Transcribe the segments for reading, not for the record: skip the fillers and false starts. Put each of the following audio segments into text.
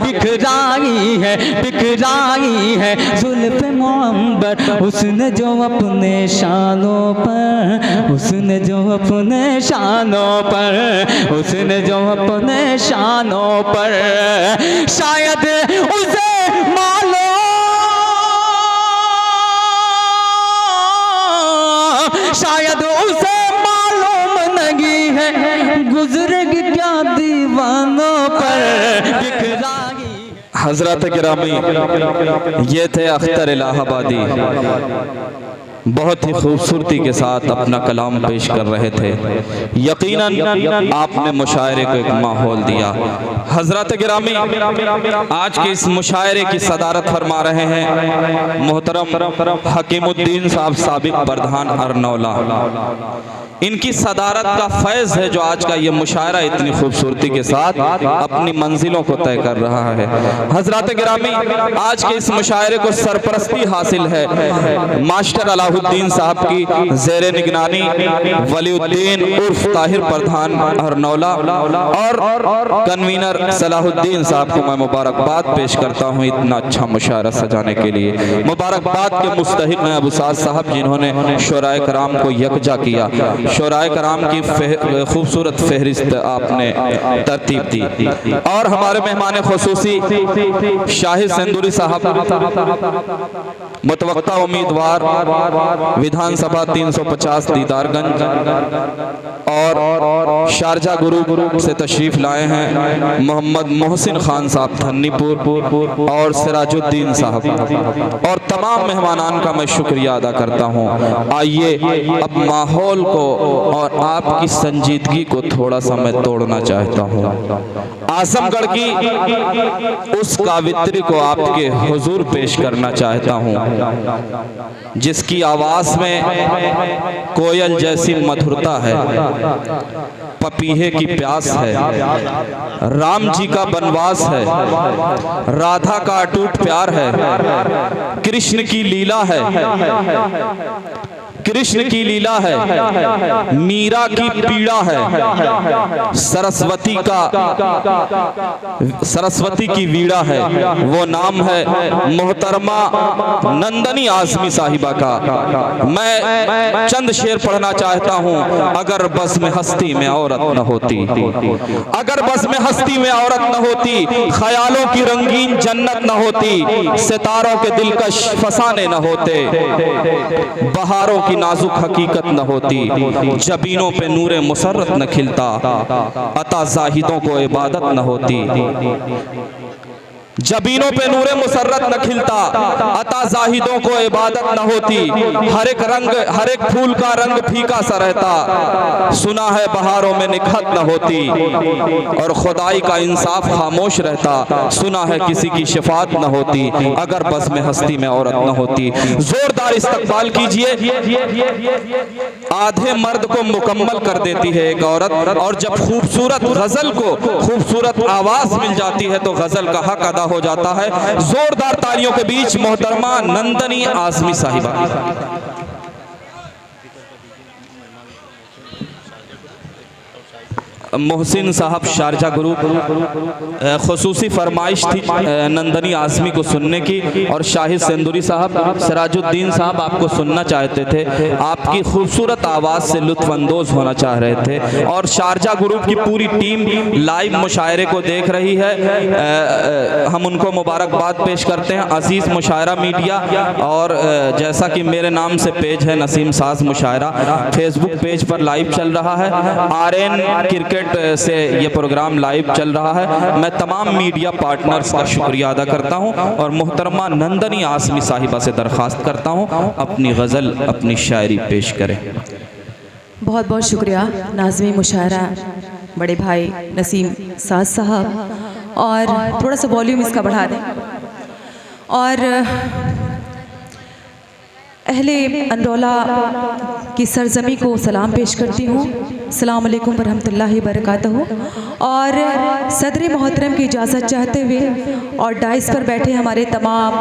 बिखराई है जुल्फ़े मुअम्बर, उसने जो अपने शानों पर, उसने जो अपने शानों पर, उसने जो अपने शानों पर, शायद उसे मालूम, शायद उसे मालूम नहीं है गुजरेगी क्या दीवानों पर बिखराई। हजरत गिरामी, ये थे अख्तर इलाहाबादी, बहुत ही खूबसूरती के साथ अपना कलाम पेश कर रहे थे। यकीनन आपने मुशायरे को एक माहौल दिया। हजरत गिरामी, आज के इस मुशायरे की सदारत फरमा रहे हैं मोहतरम हकीमुद्दीन साहब, साबिक प्रधान अरनौला। इनकी सदारत का फैज़ है जो आज का ये मुशायरा इतनी खूबसूरती के साथ अपनी मंजिलों को तय कर रहा है। हजरत गिरामी, आज के इस मुशायरे को सरपरस्ती हासिल है मास्टर अलाउद्दीन साहब की ज़ेरे निगरानी वलीउद्दीन उर्फ ताहिर प्रधान अरनौला और कन्वीनर सलाहुद्दीन साहब को मैं मुबारकबाद पेश करता हूँ इतना अच्छा मुशायरा सजाने के लिए। मुबारकबाद के मुस्तहिक हैं अबू साद साहब, जिन्होंने शुराए कराम को यकजा किया। शुराए कराम की खूबसूरत फहरिस्त आपने तरतीब दी। और हमारे मेहमान खुसूसी शाहिद सिंदूरी साहब, मुतवक्का उम्मीदवार विधानसभा 350 दीदारगंज और शारजा गुरु से तशरीफ लाए हैं मोहम्मद मोहसिन खान साहब धन्नीपुर और सिराजुद्दीन साहब और तमाम मेहमानान का मैं शुक्रिया अदा करता हूँ। आइए अब माहौल को और आपकी संजीदगी को थोड़ा सा मैं तोड़ना चाहता हूँ। आजमगढ़ की उस कावित्री को आपके हुजूर पेश करना चाहता हूँ जिसकी आवाज में कोयल जैसी मधुरता है, पपीहे की प्यास है, राम जी का बनवास है, राधा का अटूट प्यार है, कृष्ण की लीला है, कृष्ण की लीला है, मीरा की पीड़ा है, सरस्वती की वीड़ा है। वो नाम है मोहतरमा नंदनी आज़मी साहिबा का। मैं चंद शेर पढ़ना चाहता हूँ। अगर बस में हस्ती में औरत न होती, अगर बस में हस्ती में औरत न होती, ख्यालों की रंगीन जन्नत न होती, सितारों के दिलकश फसाने न होते, बहारों की नाजुक हकीकत न होती, जबीनों पे नूरे मुसर्रत न खिलता, अता जाहिदों को इबादत न होती, जबीनों पे नूरे मुसर्रत न खिलता, अता जाहिदों को इबादत न होती, हर एक रंग हर एक फूल का रंग फीका सा रहता, सुना है बहारों में निखत न होती, और खुदाई का इंसाफ खामोश रहता, सुना है किसी की शिफात न होती, अगर बस में हस्ती में औरत न होती। जोरदार इस्तकबाल कीजिए। आधे मर्द को मुकम्मल कर देती है एक औरत, और जब खूबसूरत गजल को खूबसूरत आवाज मिल जाती है तो गजल का हक अदा हो जाता है। जोरदार तालियों के बीच मोहतरमा नंदनी आज़मी साहिबा। मोहसिन साहब शारजा गुरु, खुसूसी फरमाइश थी नंदनी आज़मी को सुनने की, और शाहिद सिंदूरी साहब, सिराजुद्दीन साहब आपको सुनना चाहते थे, आपकी खूबसूरत आवाज़ से लुत्फ़अंदोज़ होना चाह रहे थे। और शारजा ग्रुप की पूरी टीम लाइव मुशायरे को देख रही है, हम उनको मुबारकबाद पेश करते हैं। अजीज़ मुशायरा मीडिया, और जैसा कि मेरे नाम से पेज है नसीम साज मुशायरा, फेसबुक पेज पर लाइव चल रहा है, RN क्रिकेट से ये प्रोग्राम लाइव चल रहा है। मैं तमाम मीडिया पार्टनर्स का शुक्रिया अदा करता हूं और मोहतरमा नंदनी आज़मी साहिबा से दरख्वास्त करता हूं अपनी गज़ल अपनी शायरी पेश करें। बहुत बहुत शुक्रिया नाज़मी मुशायरा बड़े भाई नसीम साज साहब, और थोड़ा सा वॉल्यूम इसका बढ़ा दें। और अहले अनरौला की सरजमी को सलाम पेश करती हूँ। अस्सलाम वालेकुम वरहमतुल्लाहि वबरकातुहू। और सदर मोहतरम की इजाज़त चाहते हुए और डाइस पर बैठे हमारे तमाम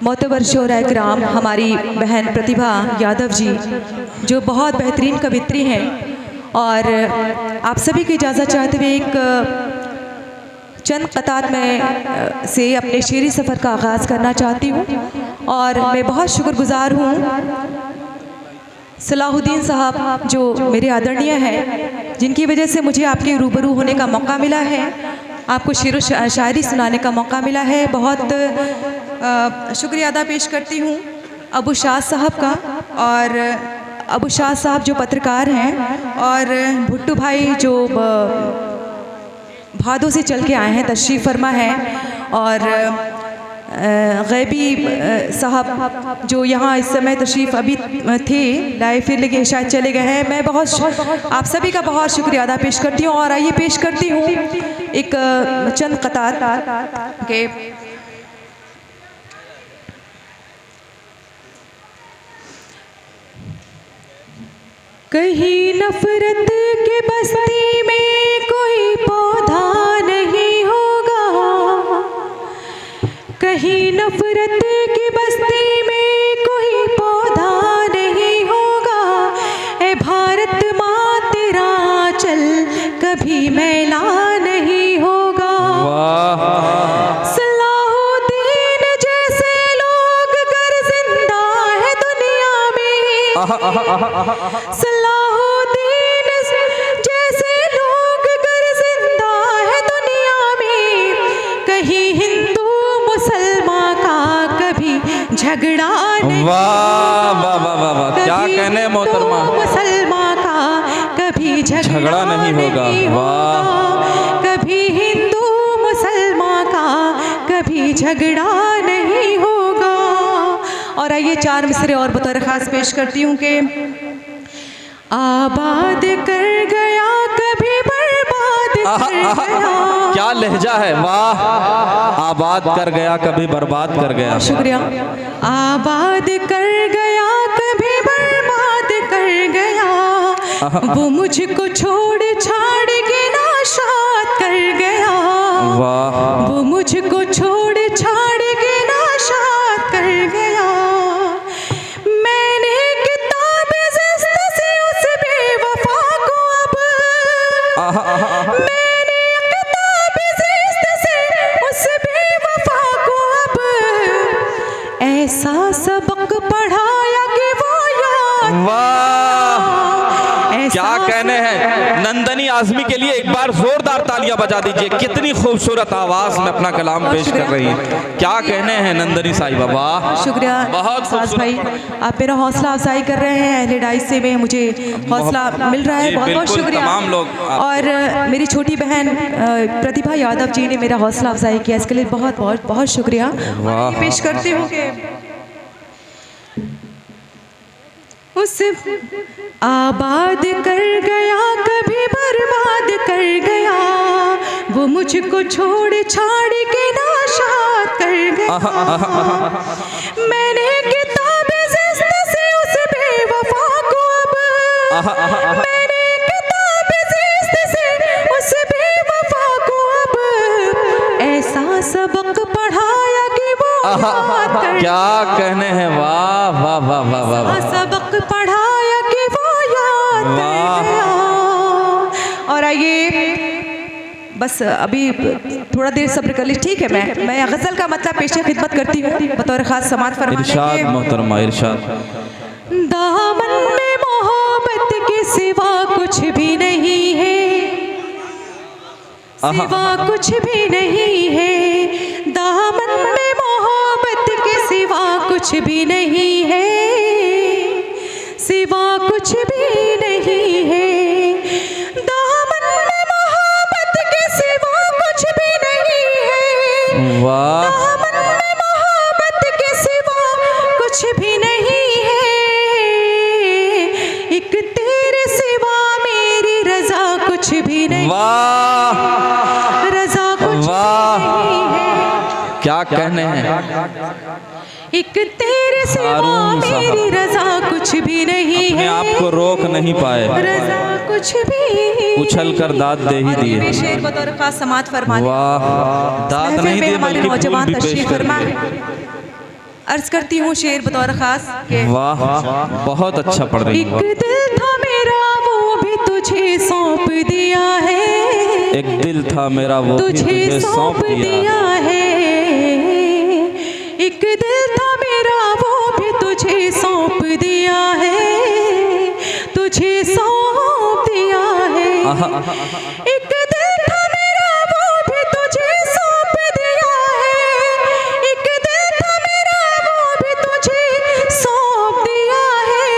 मोतबर शोराए किराम, हमारी बहन प्रतिभा यादव जी जो बहुत बेहतरीन कवित्री हैं, और आप सभी की इजाज़त चाहते हुए एक चंद क़तात में से अपने शेरी सफ़र का आगाज़ करना चाहती हूँ। और मैं बहुत शुक्रगुज़ार हूँ सलाहुद्दीन साहब जो मेरे आदरणीय हैं, जिनकी वजह से मुझे आपके रूबरू होने का मौका मिला है, आपको शेर व शायरी सुनाने का मौका मिला है। बहुत शुक्रिया अदा पेश करती हूँ अबू शाह साहब का। और अबू शाह साहब जो पत्रकार हैं और भुट्टू भाई जो भादों से चल के आए हैं, तशरीफ़ फरमा हैं। और गैबी साहब जो यहाँ इस समय तशरीफ़ अभी थे लाए, फिर लेकिन शायद चले गए हैं। मैं बहुत आप सभी का बहुत शुक्रिया अदा पेश करती हूँ। और आइए पेश करती हूँ एक चंद क़तात के। कहीं नफ़रत के बस्ती में कोई पौधा नहीं होगा, कहीं नफ़रत की बस्ती में कोई पौधा नहीं होगा। ए भारत माँ तेरा चल कभी मैला नहीं होगा। सलाहुद्दीन जैसे लोग अगर जिंदा है दुनिया में, सलाहुद्दीन जैसे लोग अगर जिंदा है दुनिया में, कहीं हिंदू मुसलमान का कभी झगड़ा नहीं। वाह वाह वाह वाह वाह, क्या कहने मोहतरमा। मुसलमान का कभी झगड़ा नहीं होगा। वाह, कभी हिंदू मुसलमान का कभी झगड़ा नहीं होगा। और आइए 4 मिसरे और बतौर ख़ास पेश करती हूँ कि आबाद कर गया कभी बर्बाद कर गया। क्या लहजा है, वाह। आबाद कर गया कभी बर्बाद कर गया। शुक्रिया। आबाद कर गया कभी बर्बाद कर गया, वो मुझको छोड़ छाड़ के नाशाद कर गया। वाह, वो मुझको छोड़ छाड़ के नाशाद कर गया। मैंने किताब ज़िस्त से उस बेवफा को अब, मैंने किताब ज़िस्त से उस बेवफा को अब ऐसा सबक पढ़ाया कि वो याद। वाह, क्या कहने हैं। नंदनी आज़मी के लिए एक बार जोरदार तालियां बजा दीजिए। कितनी खूबसूरत आवाज में अपना कलाम पेश कर रही हैं। क्या कहने हैं नंदनी साहिबा, वाह। शुक्रिया बहुत साज भाई, आप मेरा हौसला अफजाई कर रहे हैं। अहले डाइस से में मुझे हौसला मिल रहा है, बहुत बहुत शुक्रिया। तमाम लोग और मेरी छोटी बहन प्रतिभा यादव जी ने मेरा हौसला अफजाई किया, इसके लिए बहुत बहुत बहुत शुक्रिया पेश करती हूँ कि उस आबाद कर गया कभी बर्बाद कर गया, वो मुझको छोड़ छाड़ के नाशाद कर गया। मैंने किताब ज़िस्त से उस बेवफा को अब, मैंने किताब ज़िस्त से उस बेवफा को अब ऐसा सबक पढ़ाया कि वो याद कर। क्या कहने हैं, वाह वाह वाह वाह वाह। सबक पढ़ाया कि वो याद कर गया। और आइए बस अभी थोड़ा देर सब्र कर लीजिए, ठीक है। मैं गज़ल का मतलब पेशे खिदमत करती हूँ बतौर ख़ास समात फरमाने के। इरशाद मोहतरमा, इरशाद। दामन में मोहब्बत के सिवा कुछ भी नहीं है, सिवा कुछ भी नहीं है। दामन में मोहब्बत के सिवा कुछ भी नहीं है, सिवा कुछ भी नहीं है। दामन में मोहब्बत के सिवा कुछ भी नहीं है। वाह, दामन में मोहब्बत के सिवा कुछ भी नहीं है। एक तेरे सिवा मेरी रजा कुछ भी नहीं। वाह, रजा कुछ वाह। भी नहीं है। क्या कहने हैं। एक तेरे सिवा हारून साहब मेरी रजा कुछ भी नहीं अपने है। आप को रोक नहीं पाए, रजा कुछ भी उछल कर दाद दे ही और ये दिए। शेर बतौर खास समात फरमाने। वाह, दाद महफिल नहीं में दिए हमारे बल्कि फूल नौजवान भी पेश तशरीफ कर फरमा। दिए। अर्ज करती हूँ शेर बतौर खास के। वाह, बहुत अच्छा पढ़ रही एक है। दिल था मेरा वो भी तुझे तुझे सौंप दिया है, एक दिल था मेरा वो भी तुझे सौंप दिया है, एक दिल था मेरा वो भी तुझे सौंप दिया है, तुझे सौंप दिया है, एक दिल था मेरा वो भी तुझे सौंप दिया है, एक दिल था मेरा वो भी तुझे सौंप दिया है,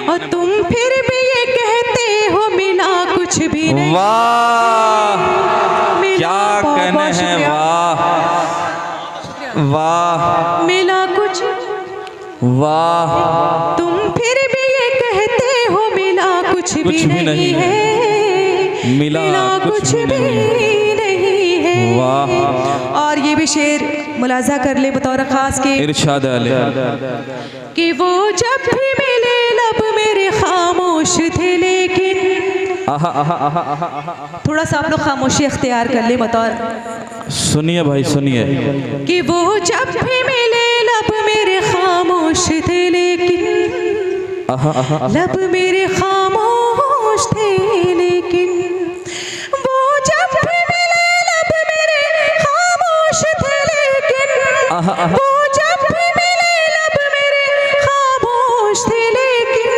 और तुम फिर भी ये कहते हो मिला कुछ भी नहीं। वाह क्या कहने हैं, वाह वाह मिला कुछ, वाह, तुम फिर भी ये कहते हो मिला कुछ भी नहीं है, मिला कुछ भी नहीं है। वाह। और ये भी शेर मुलाजा कर ले बतौर खास के, इरशाद अले कि वो जब भी मिले लब मेरे खामोश थे, लेकिन थोड़ा सा आप लोग खामोशी अख्तियार कर ले बतौर, सुनिए भाई सुनिए, कि वो जब भी मिले लब मेरे खामोश थे, लेकिन लब मेरे खामोश थे, लेकिन वो जब भी मिले लब मेरे खामोश थे, लेकिन वो जब भी मिले लब मेरे खामोश थे, लेकिन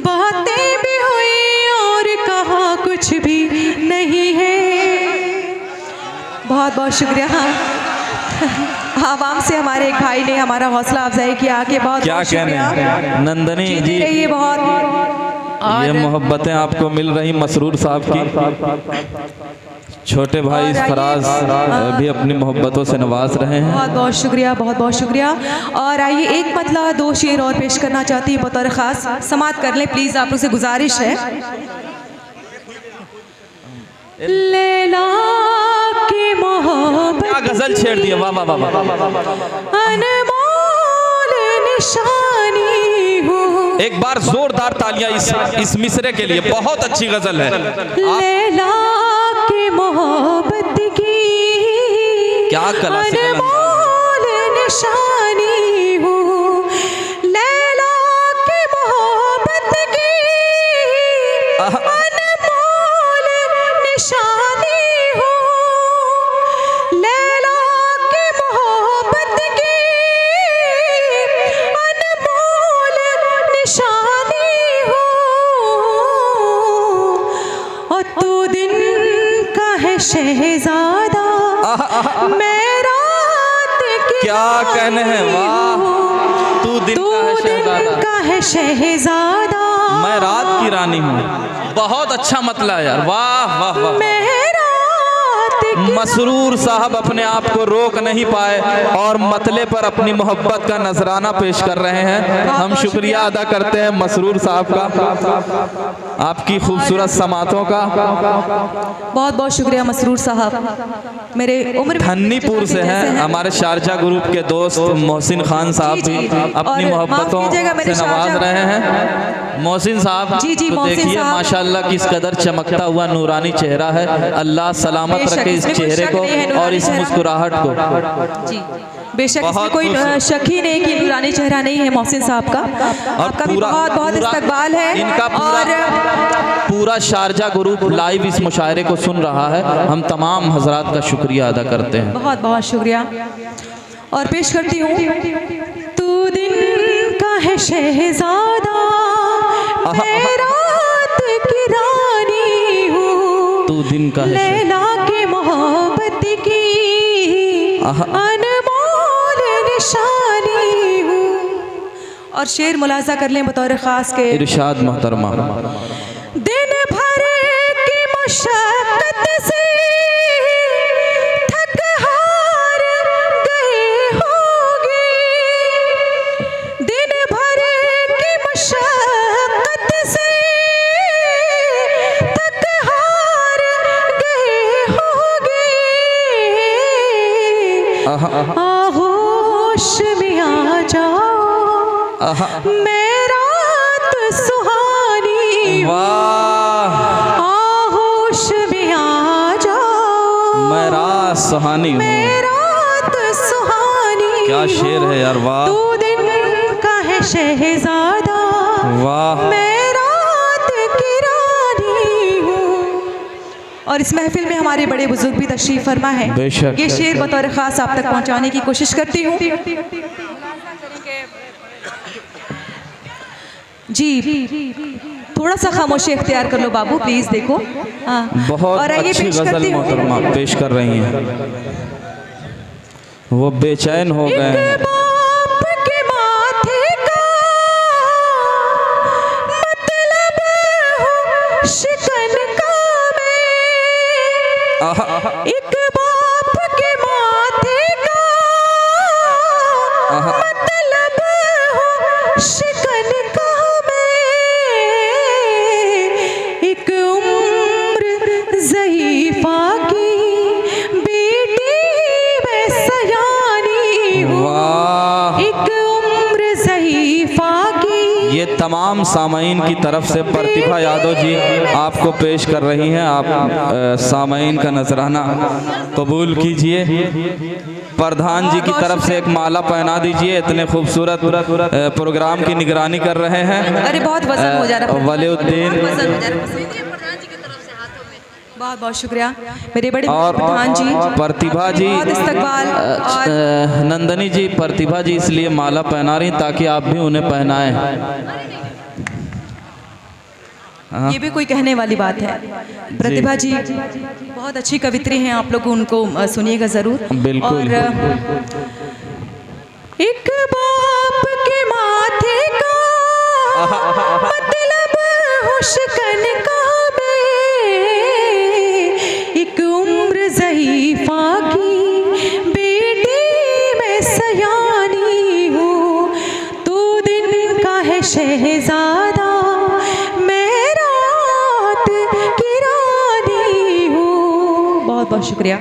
बातें भी हुई और कहा कुछ भी नहीं है। बहुत बहुत शुक्रिया। आवाम से हमारे एक भाई ने हमारा हौसला अफजाई किया कि बहुत क्या बहुत कहने शुक्रिया। नंदनी जीती जी, रहिए बहुत, ये मोहब्बतें आपको मिल रही मसरूर साहब की, छोटे भाई और आइए, फराज भी अपनी मोहब्बतों से नवाज रहे हैं। बहुत बहुत शुक्रिया, बहुत बहुत शुक्रिया। और आइए एक मतला दो शेर और पेश करना चाहती हूँ बतौर ख़ास, समात कर लें प्लीज़, आप लोग से गुजारिश है। लैला की मोहब्बत क्या गजल छेड़ दिया, वाह वाह वाह वाह, अनमोल निशानी हो। एक बार जोरदार तालियां इस मिसरे के लिए, बहुत अच्छी गजल है। लैला की मोहब्बत की क्या क्लासिकल अनमोल निशानी हो, लैला की मोहब्बत की अनमोल निशानी हो, लैला की मोहब्बत की अनमोल निशानी हो, और तू दिन का है शहजादा, मैं रात की क्या कहने हैं, वाह, तू दिन का है शहजादा, मैं रात की रानी हूँ। बहुत अच्छा मतला यार, वाह वाह वाह। मैं रात की मसरूर साहब अपने आप को रोक नहीं पाए और मतले पर अपनी मोहब्बत का नजराना पेश कर रहे हैं। हम शुक्रिया अदा करते हैं मसरूर साहब का, आपकी खूबसूरत समातों का। बहुत बहुत शुक्रिया मसरूर साहब, मेरे उम्र में धन्नीपुर से हैं हमारे शारजा ग्रुप के दोस्त मोहसिन खान साहब जी, भी जी। अपनी और मोहब्बतों माफ कीजिएगा, मेरे से नवाज शारजा- रहे हैं। मोहसिन साहब जी, जी, तो मोहसिन देखिए साहब। माशाल्लाह किस कदर चमकता हुआ नूरानी चेहरा है। अल्लाह सलामत बेशक, रखे इस इसमें कोई चेहरे शक को नहीं है, और नूरानी इस चेहरा। मुस्कुराहट को। जी बेशक, इसमें बहुत कोई खूबसूरत। शक ही नहीं कि नूरानी चेहरा नहीं है मोहसिन साहब का। आपका भी बहुत बहुत इस्तकबाल है। इनका पूरा शारजा ग्रुप लाइव इस मुशायरे को सुन रहा है। हम तमाम हजरात का शुक्रिया अदा करते हैं। बहुत बहुत शुक्रिया। और पेश करती हूँ, तू दिन का है शहजादा, मैं रात की रानी हूँ, तू दिन का है लैला की मोहब्बत की अनमोल निशानी हूँ। और शेर मुलाजा कर लें बतौर खास के, इरशाद मोहतरमा। दिन भर की मुशक्कत से थक हार गए होगे, दिन भर की मुशक्कत से थक हार गए होगे, आगोश में आ जाओ, मैं रात सुहानी, वाह, आगोश में आ जाओ, मैं रात सुहानी हूँ। मैं रात सुहानी, क्या शेर है यार, वाह। तू दिन का है शहजादा, वाह। मैं रात की रानी हूँ। और इस महफिल में हमारे बड़े बुजुर्ग भी तशरीफ फरमा है। बेशक। ये शेर बतौर खास आप तक पहुंचाने की कोशिश करती हूँ। जी थोड़ा सा खामोशी इख्तियार कर लो बाबू प्लीज, देखो। हाँ बहुत और आइए अच्छी पेश गजल करती हूँ। मोहतरमा पेश कर रही हैं। वो बेचैन हो गए हैं। एक बाप के माथे का मतलब हो शिकन का मैं। एक बाप के माथे का मतलब हो शिकन का मैं। एक उम्र ज़ईफ़ा की बेटी मैं सयानी हूँ। वाह। एक उम्र ज़ईफ़ा की। ये तमाम सामाईन की तरफ से प्रतिभा यादव जी आपको पेश कर रही हैं। आप सामाईन का नजराना कबूल कीजिए। प्रधान जी की तरफ से एक माला पहना दीजिए। इतने खूबसूरत प्रोग्राम की निगरानी कर रहे हैं। अरे बहुत वजन हो जा रहा है। वलीउद्दीन। बहुत बहुत शुक्रिया मेरे बड़े और प्रधान जी, प्रतिभा जी, बहुत इस्तकबाल। और नंदनी जी, प्रतिभा जी इसलिए माला पहना रही ताकि आप भी उन्हें पहनाएं। ये भी कोई कहने वाली बात है। प्रतिभा जी बहुत अच्छी कवित्री हैं, आप लोग उनको सुनिएगा जरूर। बिल्कुल। और एक बाप के माथे का मतलब हो शिकन का मैं। एक उम्र ज़ईफ़ा की बेटी मैं सयानी हूँ। तू दिन का है शहज़ादा मैं रात की रानी हूँ। बहुत बहुत शुक्रिया।